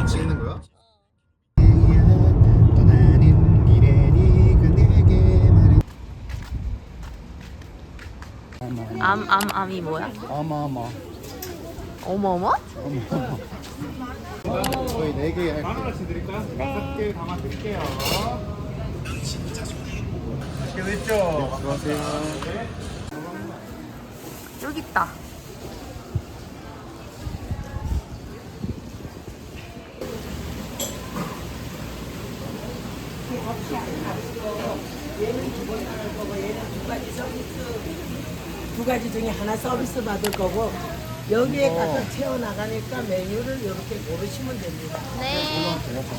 같이 있는 거야? 암이 뭐야? 어머어머. 어머어머? 저희 4개 할게요. 하나씩 드릴까요? 네. 5개 담아드릴게요. 맛있게 드십시오. 수고하세요. 여기 있다. 두 가지 중에 하나 서비스 받을 거고 여기에 가서 채워 나가니까 메뉴를 이렇게 고르시면 됩니다. 네.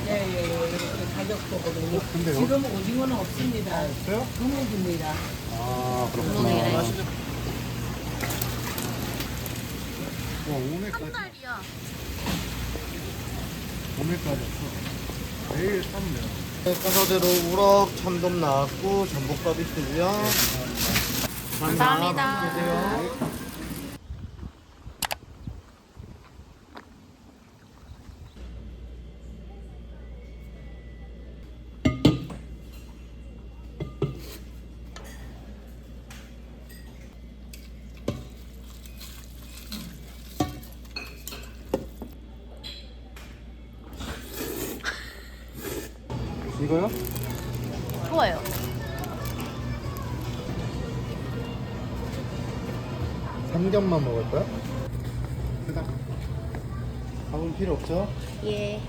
예예예 이렇게 가격 보거든요. 근데요? 지금 오징어는 없습니다. 없어요? 동해입니다. 아, 그렇구나. 분홍이네. 와, 오늘까지. 달이야. 오늘까지 없어. 내일 사면 돼요. 순서대로 우럭, 참돔 나왔고 전복 서비스고요. 감사합니다. 드세요. 이거요? 좋아요. 삼겹만 먹을 거야? 크다. 밥은 필요 없죠? 예.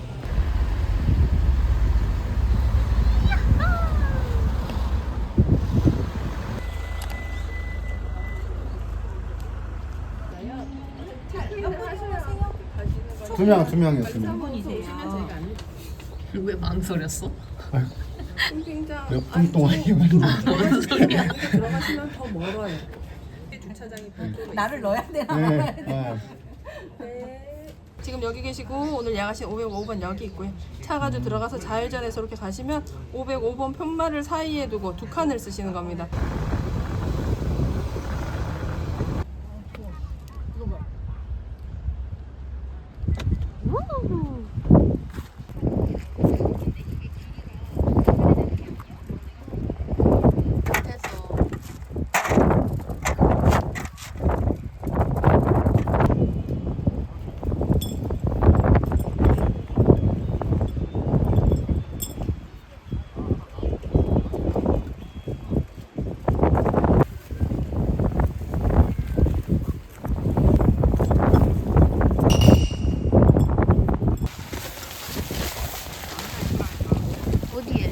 두 명이었습니다. 왜 망설였어? 몇 분 동안 이었는데. 들어가시면 더 멀어요. 주차장이 나를 넣어야 되나? 네. 지금 여기 계시고 오늘 예약하신 505번 여기 있고요. 차 가지고 들어가서 좌회전해서 이렇게 가시면 505번 편말을 사이에 두고 두 칸을 쓰시는 겁니다. 어디에?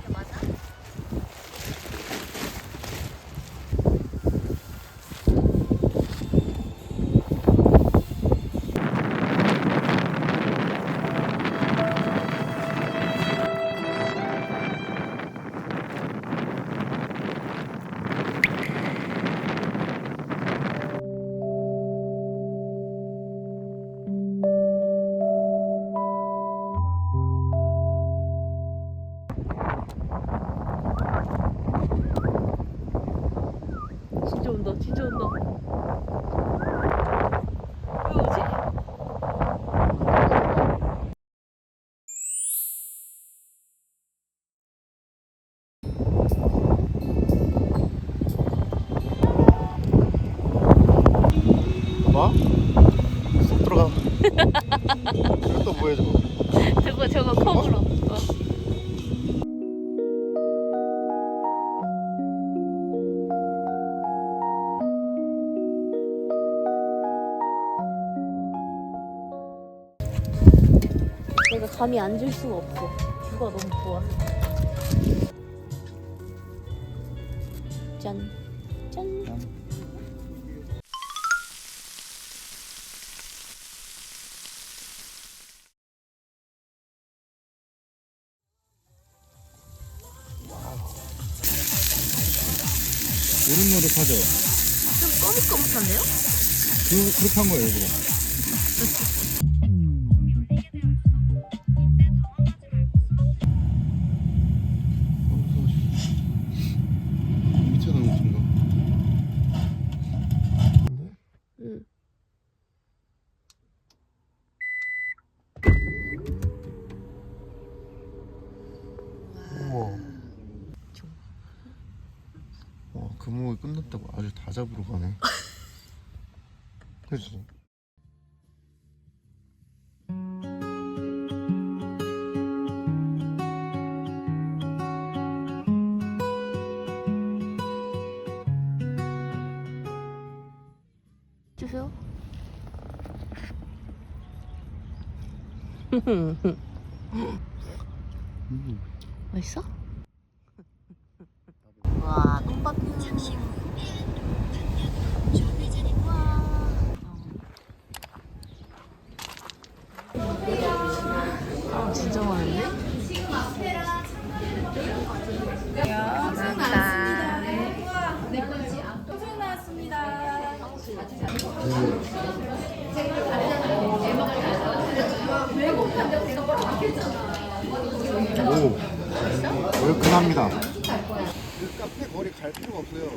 맞아? 진짜 온다, 진짜 온다. 왜 오지? 봐? 쏙 들어가. 또 뭐해 저거? 저거 컵으로. 내가 감히 앉을 수가 없어. 뷰가 너무 좋아. 짠. 짠. 노릇노릇하죠? 좀 거뭇거뭇한데요? 그렇게 한 거예요 일부러. 금호가 끝났다고 아주 다 잡으러 가네. 그렇지. 주세요. 맛있어? 와, 똥바뷰. 아, 진짜 많은데? 오, 얼큰합니다. 그 카페 거리 갈 필요가 없어요.